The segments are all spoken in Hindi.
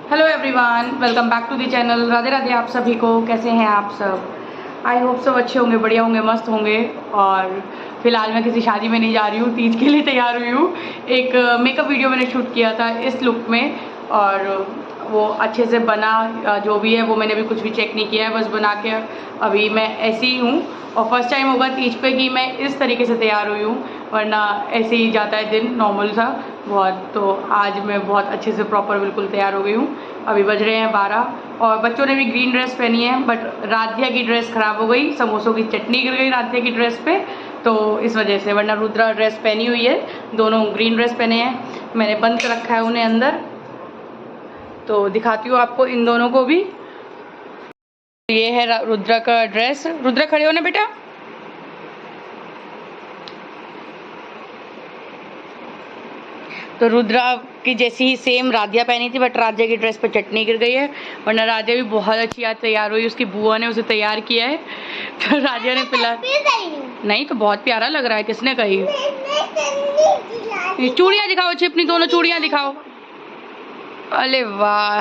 Hello everyone, welcome back to the channel. Radhe Radhe आप सभी को। कैसे हैं आप सब? आई होप सब अच्छे होंगे, बढ़िया होंगे, मस्त होंगे। और फिलहाल मैं किसी शादी में नहीं जा रही हूँ, तीज के लिए तैयार हुई हूँ। एक मेकअप वीडियो मैंने शूट किया था इस लुक में, और वो अच्छे से बना जो भी है वो मैंने अभी कुछ भी चेक नहीं किया है, बस बना के अभी मैं ऐसी ही हूँ। और फर्स्ट टाइम होगा तीज पे कि मैं इस तरीके से तैयार हुई हूँ, वरना ऐसे ही जाता है दिन नॉर्मल सा बहुत। तो आज मैं बहुत अच्छे से प्रॉपर बिल्कुल तैयार हो गई हूँ। अभी बज रहे हैं 12 और बच्चों ने भी ग्रीन ड्रेस पहनी है, बट राधिया की ड्रेस ख़राब हो गई, समोसों की चटनी गिर गई राधिया की ड्रेस पे, तो इस वजह से। वरना रुद्रा ड्रेस पहनी हुई है, दोनों ग्रीन ड्रेस पहने हैं। मैंने बंद रखा है उन्हें अंदर, तो दिखाती हूँ आपको इन दोनों को भी। ये है रुद्रा का ड्रेस। रुद्रा खड़े हो ना बेटा। तो रुद्रा की जैसी ही सेम राधिया पहनी थी, बट राधिया की ड्रेस पर चटनी गिर गई है। वरना राधिया भी बहुत अच्छी आज तैयार हुई, उसकी बुआ ने उसे तैयार किया है। तो राधिया ने फिलहाल नहीं, तो बहुत प्यारा लग रहा है। किसने कही? चूड़ियाँ दिखाओ, अच्छी अपनी दोनों चूड़ियाँ दिखाओ। अरे वाह,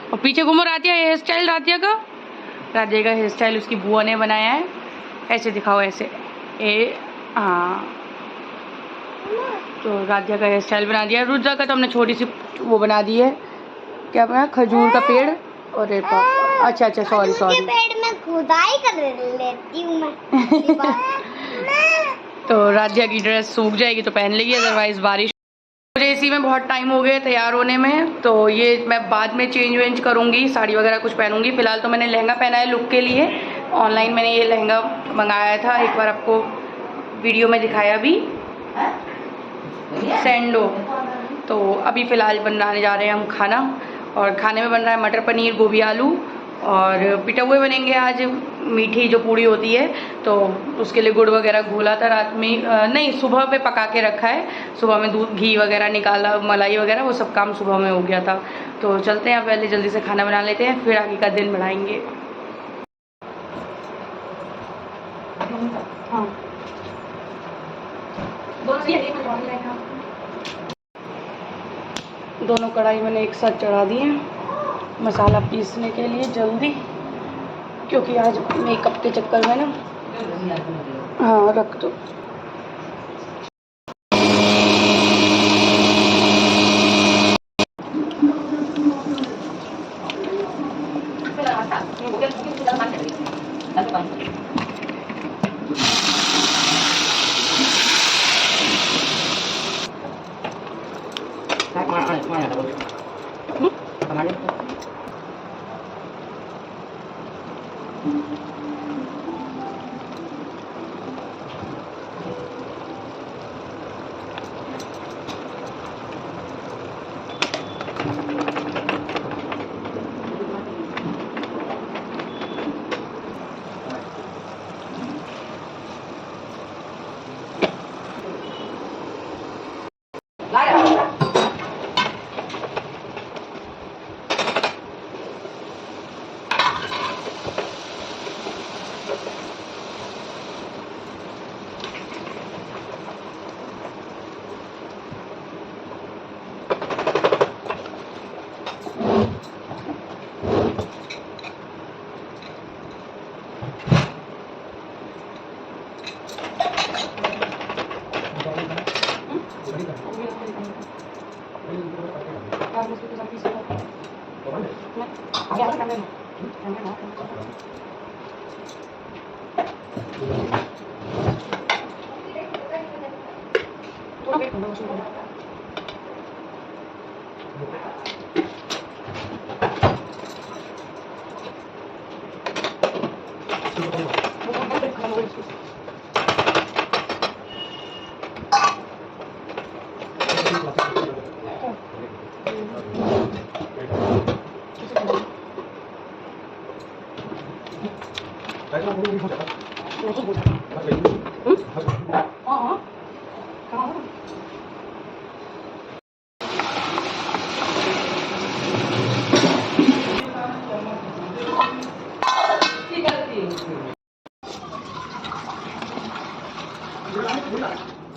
और पीछे घूमो राधिया। हेयर स्टाइल राधिया का हेयर स्टाइल उसकी बुआ ने बनाया है। ऐसे दिखाओ, ऐसे हाँ। तो राधिया का हेयर स्टाइल बना दिया। रुद्रा का तो हमने छोटी सी वो बना दी है, क्या बना, खजूर का पेड़। और अच्छा, सॉरी पेड़ में खुदाई कर लेती हूँ मैं। तो राधिया की ड्रेस सूख जाएगी तो पहन लेगी, अदरवाइज बारिश। मुझे इसी में बहुत टाइम हो गया तैयार होने में, तो ये मैं बाद में चेंज वेंज करूँगी, साड़ी वगैरह कुछ पहनूंगी। फिलहाल तो मैंने लहंगा पहना है लुक के लिए। ऑनलाइन मैंने ये लहंगा मंगाया था, एक बार आपको वीडियो में दिखाया भी, सैंडो। तो अभी फ़िलहाल बनाने जा रहे हैं हम खाना, और खाने में बन रहा है मटर पनीर, गोभी आलू, और पिटे हुए बनेंगे आज। मीठी जो पूड़ी होती है, तो उसके लिए गुड़ वगैरह घोला था रात में, नहीं सुबह पे पका के रखा है। सुबह में दूध घी वगैरह निकाला, मलाई वगैरह वो सब काम सुबह में हो गया था। तो चलते हैं पहले जल्दी से खाना बना लेते हैं, फिर आगे का दिन बढ़ाएंगे। हाँ, दोनों कढ़ाई मैंने एक साथ चढ़ा दी हैं मसाला पीसने के लिए जल्दी, क्योंकि आज मेकअप के चक्कर में ना। हाँ, रख दो।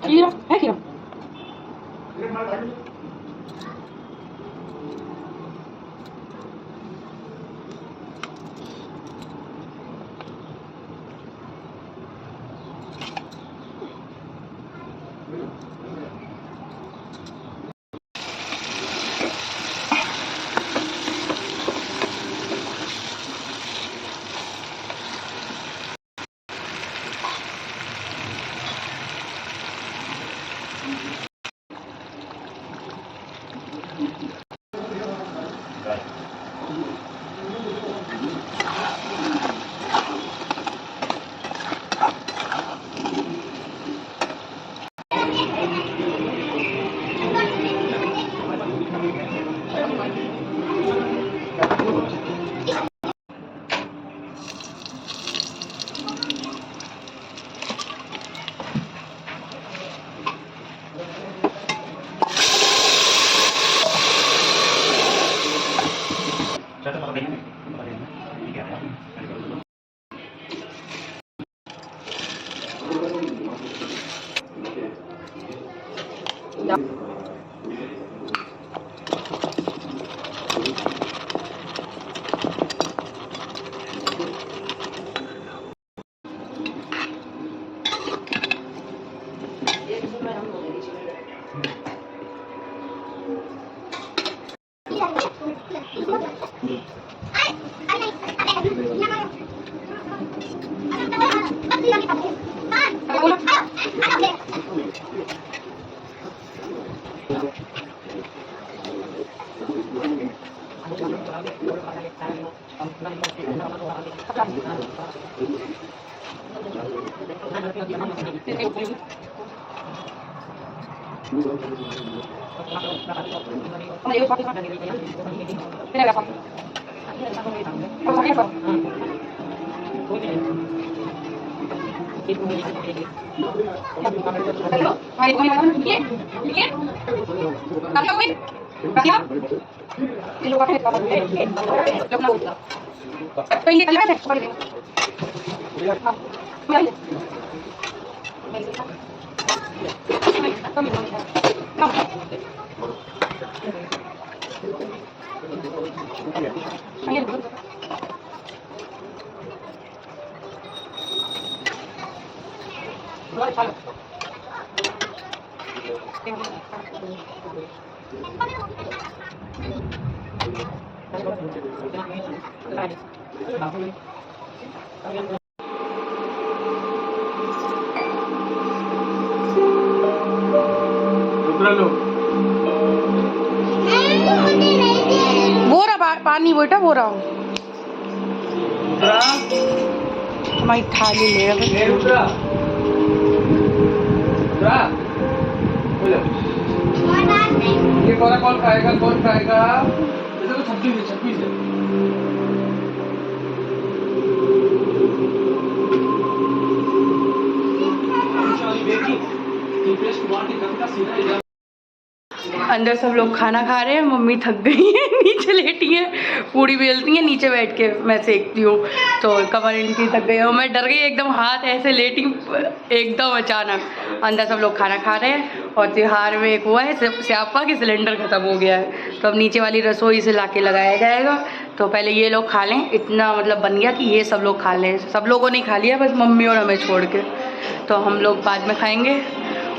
खीरा है, खीरा वो रहा पानी बेटा, वो रहा हमारी थाली ले रहा। ये कौन खाएगा, कौन खाएगा? जैसे तो छब्बीस है। अंदर सब लोग खाना खा रहे हैं, मम्मी थक गई है, नीचे लेटी है, पूड़ी बेलती है, नीचे बैठ के मैं सेकती हूँ, तो कमर इनकी थक गई और मैं डर गई एकदम, हाथ ऐसे लेटी एकदम अचानक। अंदर सब लोग खाना खा रहे हैं और त्योहार में एक हुआ है स्यापा कि सिलेंडर ख़त्म हो गया है, तो अब नीचे वाली रसोई से लाके लगाया जाएगा। तो पहले ये लोग खा लें, इतना मतलब बन गया कि ये सब लोग खा लें। सब लोगों ने खा लिया, बस मम्मी और हमें छोड़ के, तो हम लोग बाद में खाएँगे।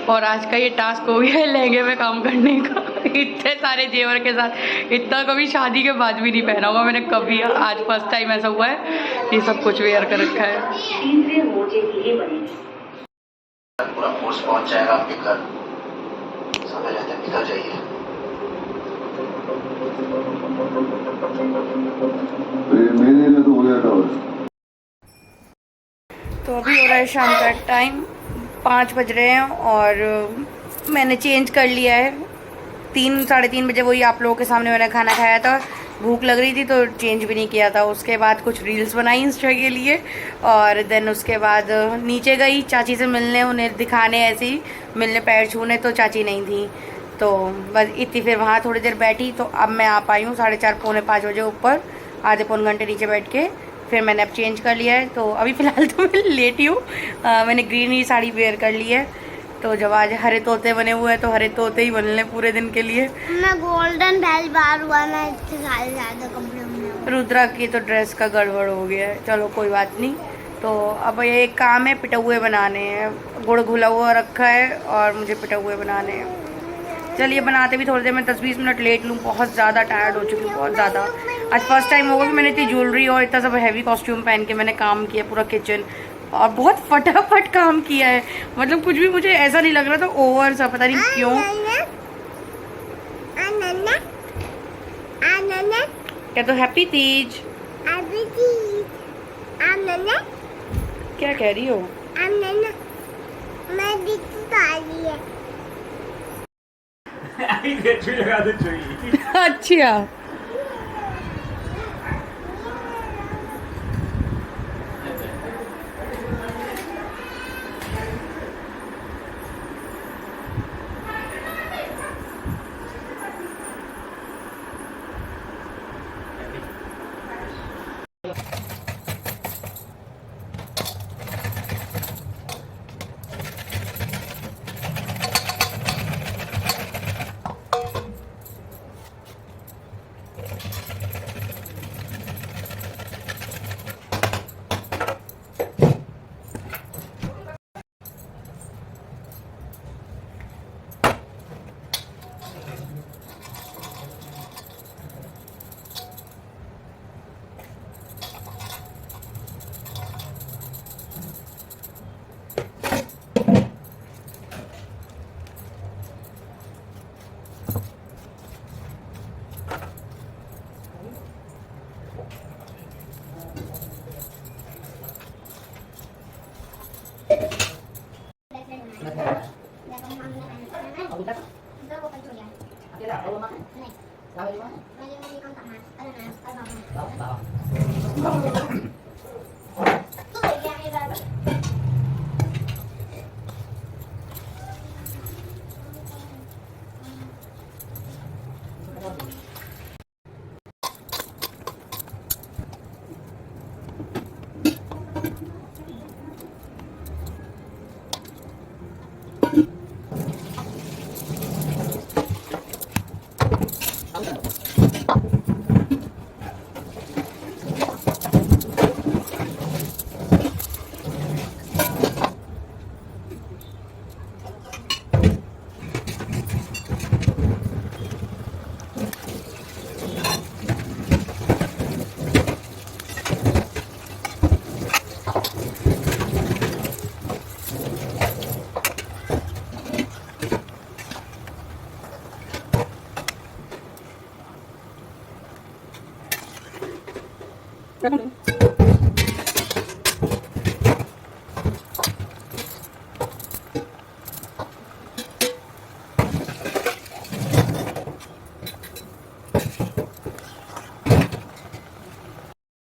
और आज का ये टास्क हो गया है लहंगे में काम करने का। इतने सारे जेवर के साथ, इतना कभी शादी के बाद भी नहीं पहना हुआ मैंने कभी, आज फर्स्ट टाइम ऐसा हुआ है कि सब कुछ वेयर कर रखा है। पूरा फोर्स पहुंच जाएगा आपके घर, समय रहते निकल जाइए। तो अभी हो रहा है शाम का टाइम, 5 बज रहे हैं और मैंने चेंज कर लिया है। 3 साढ़े 3 बजे वही आप लोगों के सामने मैंने खाना खाया था, भूख लग रही थी तो चेंज भी नहीं किया था। उसके बाद कुछ रील्स बनाई इंस्टा के लिए और देन उसके बाद नीचे गई चाची से मिलने, उन्हें दिखाने ऐसे ही मिलने, पैर छूने, तो चाची नहीं थी, तो बस इतनी। फिर वहाँ थोड़ी देर बैठी, तो अब मैं आ पाई हूँ 4:30 पौने 5 बजे ऊपर, आधे पौन घंटे नीचे बैठ के फिर मैंने अब चेंज कर लिया है। तो अभी फ़िलहाल तो मैं लेटी हूँ। मैंने ग्रीन ही साड़ी वेयर कर ली है, तो जब आज हरे तोते बने हुए हैं तो हरे तोते ही बनने पूरे दिन के लिए। मैं गोल्डन पहली बार हुआ, मैं इतने सारे ज़्यादा कपड़े में। रुद्रा की तो ड्रेस का गड़बड़ हो गया है, चलो कोई बात नहीं। तो अब ये एक काम है, पिटौए बनाने हैं, गुड़ घुला हुआ रखा है और मुझे पिटौए बनाने हैं। चलिए बनाते भी थोड़ी देर में, 10-20 मिनट लेट लूँ, बहुत ज़्यादा टायर्ड हो चुकी हूँ, बहुत ज़्यादा। आज फर्स्ट टाइम होगा कि मैंने इतनी ज्वेलरी और इतना सब हैवी कॉस्ट्यूम पहन के मैंने काम किया पूरा किचन, और बहुत फटाफट काम किया है। मतलब कुछ भी मुझे ऐसा नहीं लग रहा था ओवर सा, पता नहीं क्यों। नन्ना क्या तो हैप्पी तीज। अभी जी आम नन्ना क्या कह रही हो? आम नन्ना मैं दिखती तो आ रही है। अच्छा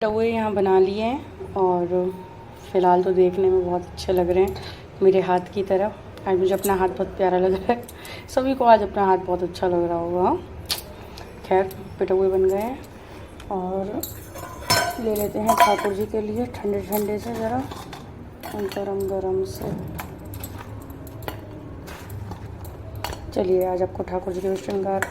टवे यहाँ बना लिए हैं और फ़िलहाल तो देखने में बहुत अच्छे लग रहे हैं मेरे हाथ की तरह। आज मुझे अपना हाथ बहुत प्यारा लग रहा है, सभी को आज अपना हाथ बहुत अच्छा लग रहा होगा। खैर पिटौए बन गए हैं और ले लेते हैं ठाकुर जी के लिए ठंडे ठंडे से ज़रा गरम गरम से। चलिए आज आपको ठाकुर जी के श्रृंगार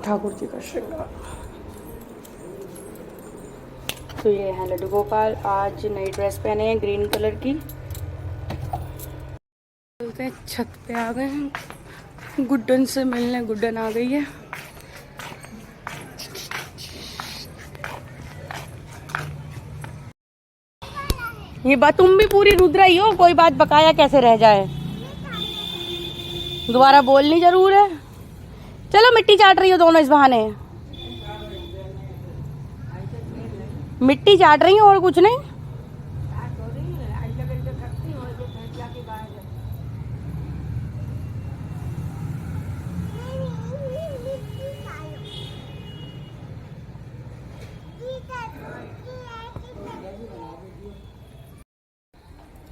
ठाकुर जी का श्रृंगार। तो ये है लड्डू गोपाल, आज नई ड्रेस पहने हैं ग्रीन कलर की। बोलते हैं छत पे आ गए हैं गुड्डन से मिलने, गुड्डन आ गई है। ये बात तुम भी पूरी रुद्र ही हो, कोई बात बकाया कैसे रह जाए। दोबारा बोलनी जरूर है। चलो मिट्टी चाट रही हो दोनों इस बहाने, मिट्टी चाट रही हो और कुछ नहीं।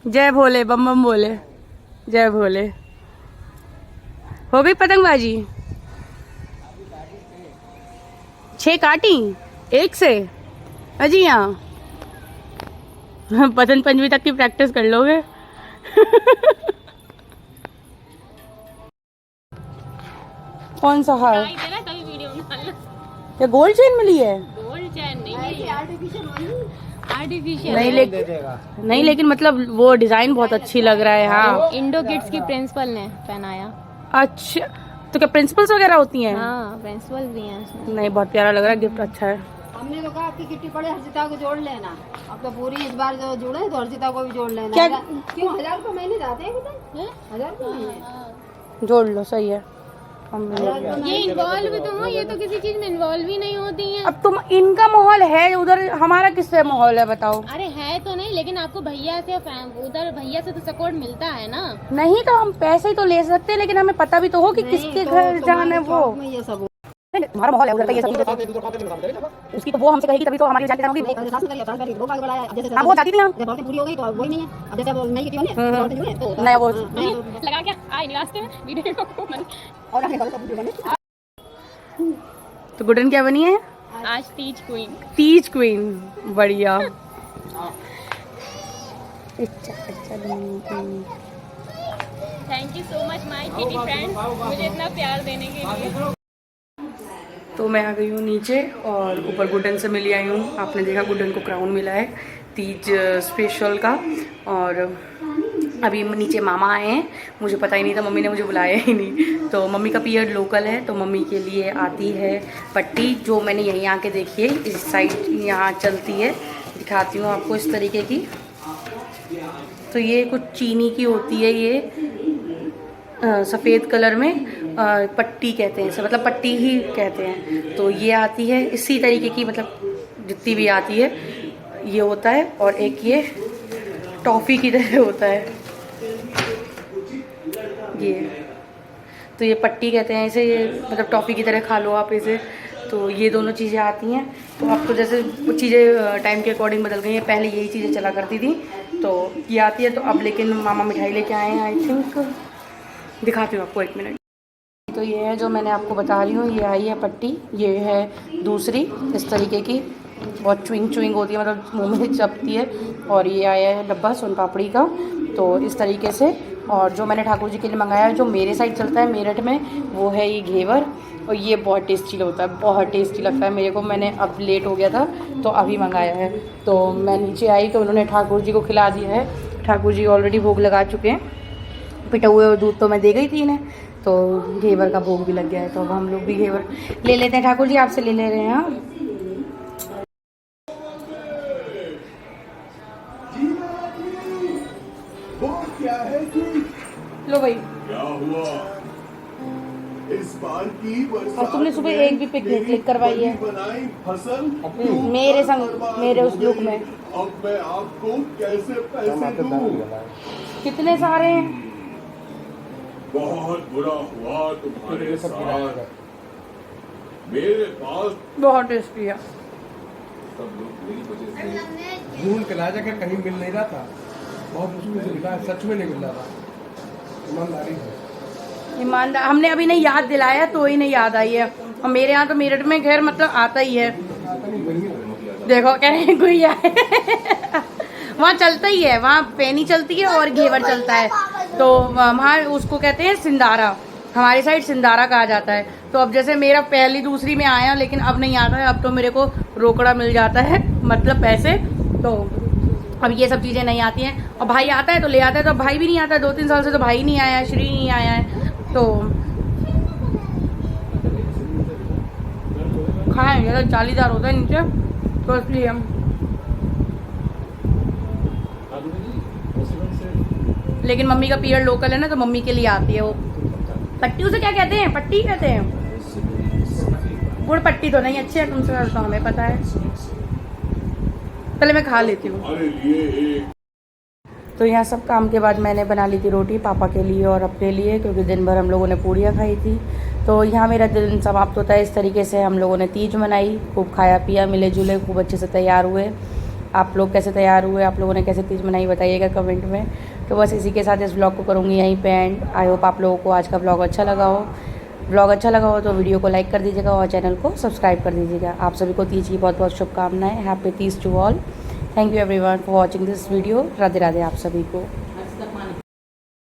जय भोले, बम बम बोले, जय भोले। हो गई पतंगबाजी? 6 काटी एक से? अजी हाँ बसंत पंचमी तक की प्रैक्टिस कर लोगे। कौन सा हार? क्या गोल्ड चेन मिली है? गोल्ड चेन नहीं, आर्टिफिशियल नहीं लेकिन मतलब वो डिजाइन बहुत अच्छी लग रहा है। हाँ इंडो किड्स की प्रिंसिपल ने पहनाया। अच्छा तो क्या प्रिंसिपल्स वगैरह होती हैं? हाँ प्रिंसिपल भी हैं इसमें। नहीं बहुत प्यारा लग रहा है, गिफ्ट अच्छा है। हमने तो कहा आपकी किट्टी पड़े हर्षिता को जोड़ लेना। अब तो पूरी इस बार जो जुड़े तो हर्षिता को भी जोड़ लेना। क्या? क्यों 1000 रुपये महीने जाते हैं बताइए? 1000 रुपये महीने जोड़ लो, सही है। ये इन्वॉल्व तो हो, ये तो किसी चीज में इन्वॉल्व ही नहीं होती हैं। अब तुम इनका माहौल है उधर, हमारा किससे माहौल है बताओ? अरे है तो नहीं, लेकिन आपको भैया से उधर भैया से तो सपोर्ट मिलता है ना। नहीं तो हम पैसे ही तो ले सकते हैं, लेकिन हमें पता भी तो हो कि किसके घर जाना है वो। ये सब तुम्हारा माहौल है उधर का, ये सब उसकी तो वो हमसे कहेगी तभी तो हमारी जान होगी। हाँ वो जाती थी ना, पूरी हो गई तो वही नहीं है। अब जैसे वो नई किट्टी बनी है तो नया वो लगा क्या आए रास्ते में वीडियो को और आगे बने। तो गुडन क्या बनी है? आज तीज क्वीन। तीज क्वीन, बढ़िया। Thank you so much my kitty friends, मुझे इतना प्यार देने के लिए। तो मैं आ गई हूँ नीचे और ऊपर गुडन से मिली आई हूँ। आपने देखा गुडन को क्राउन मिला है तीज स्पेशल का। और अभी नीचे मामा आए हैं, मुझे पता ही नहीं था, मम्मी ने मुझे बुलाया ही नहीं। तो मम्मी का पीरियड लोकल है तो मम्मी के लिए आती है पट्टी, जो मैंने यहीं आके देखी है, इस साइड यहाँ चलती है। दिखाती हूँ आपको इस तरीके की। तो ये कुछ चीनी की होती है, ये सफ़ेद कलर में पट्टी कहते हैं इसे, मतलब पट्टी ही कहते हैं। तो ये आती है इसी तरीके की, मतलब जितनी भी आती है ये होता है। और एक ये टॉफ़ी की तरह होता है ये, तो ये पट्टी कहते हैं इसे, ये मतलब टॉफ़ी की तरह खा लो आप इसे। तो ये दोनों चीज़ें आती हैं। तो अब तो जैसे कुछ चीज़ें टाइम के अकॉर्डिंग बदल गई हैं, पहले यही चीज़ें चला करती थी तो ये आती है। तो अब लेकिन मामा मिठाई लेके आए हैं, आई थिंक दिखाती हूँ आपको, एक मिनट। तो ये है जो मैंने आपको बता रही हूँ, ये आई है पट्टी, ये है दूसरी इस तरीके की, बहुत चुइंग होती है, मतलब मुँह में चपती है। और ये आया है डब्बा सोन पापड़ी का, तो इस तरीके से। और जो मैंने ठाकुर जी के लिए मंगाया है, जो मेरे साइड चलता है मेरठ में, वो है ये घेवर। और ये बहुत टेस्टी होता है, बहुत टेस्टी लगता है मेरे को। मैंने अब लेट हो गया था तो अभी मंगाया है। तो मैं नीचे आई तो उन्होंने ठाकुर जी को खिला दिया है। ठाकुर जी ऑलरेडी भोग लगा चुके हैं, पिटा हुए दूध तो मैं दे गई थी इन्हें, तो घेवर का भोग भी लग गया है। तो अब हम लोग भी घेवर ले लेते हैं। ठाकुर जी आपसे ले ले रहे हैं। हाँ क्या है कि लो भाई। क्या हुआ इस बार की और तुमने सुबह एक भी पिक क्लिक करवाई है बनाई फसल मेरे संग, मेरे उस लुक में। अब मैं आपको कैसे पैसे दूं? कितने सारे हैं? बहुत बुरा हुआ तुम्हारे साथ। मेरे पास बहुत टेस्टी है। सब लोग मेरी वजह से ढूंढ के ला जाकर कहीं मिल नहीं रहा था, बहुत मुश्किल से मिला, सच में नहीं मिल रहा था। ईमानदारी है। ईमानदार, हमने अभी नहीं याद दिलाया तो ही नहीं याद आई है। और मेरे यहाँ तो मेरठ में खैर मतलब आता ही है। देखो कह रहे हैं कोई आए वहाँ चलता ही है, वहाँ पैनी चलती है और घेवर चलता है। तो वहाँ उसको कहते हैं सिंदारा, हमारे साइड सिंदारा कहा जाता है। तो अब जैसे मेरा पहली दूसरी में आया, लेकिन अब नहीं आता है, अब तो मेरे को रोकड़ा मिल जाता है, मतलब पैसे। तो अब ये सब चीज़ें नहीं आती हैं। और भाई आता है तो ले आता है, तो अब भाई भी नहीं आता है, 2-3 साल से तो भाई नहीं आया है, श्री नहीं आया है। तो खाएँ ज़्यादा जालीदार होता है नीचे, तो इसलिए हम। लेकिन मम्मी का पीरियड लोकल है ना, तो मम्मी के लिए आती है वो पट्टी। उसे क्या कहते हैं? पट्टी कहते हैं। गुड़ पट्टी तो नहीं अच्छी है, तुमसे तो हमें पता है। पहले मैं खा लेती हूँ। तो यहाँ सब काम के बाद मैंने बना ली थी रोटी पापा के लिए और अपने लिए, क्योंकि दिन भर हम लोगों ने पूड़ियाँ खाई थी। तो यहाँ मेरा दिन समाप्त होता है इस तरीके से। हम लोगों ने तीज मनाई, खूब खाया पिया, मिले जुले, खूब अच्छे से तैयार हुए। आप लोग कैसे तैयार हुए, आप लोगों ने कैसे तीज मनाई, बताइएगा कमेंट में। तो बस इसी के साथ इस ब्लॉग को करूँगी यहीं पे एंड। आई होप आप लोगों को आज का ब्लॉग अच्छा लगा हो। ब्लॉग अच्छा लगा हो तो वीडियो को लाइक कर दीजिएगा और चैनल को सब्सक्राइब कर दीजिएगा। आप सभी को तीज की बहुत बहुत शुभकामनाएं। Happy Teej to all. Thank you everyone for watching this video. Radhe Radhe आप सभी को।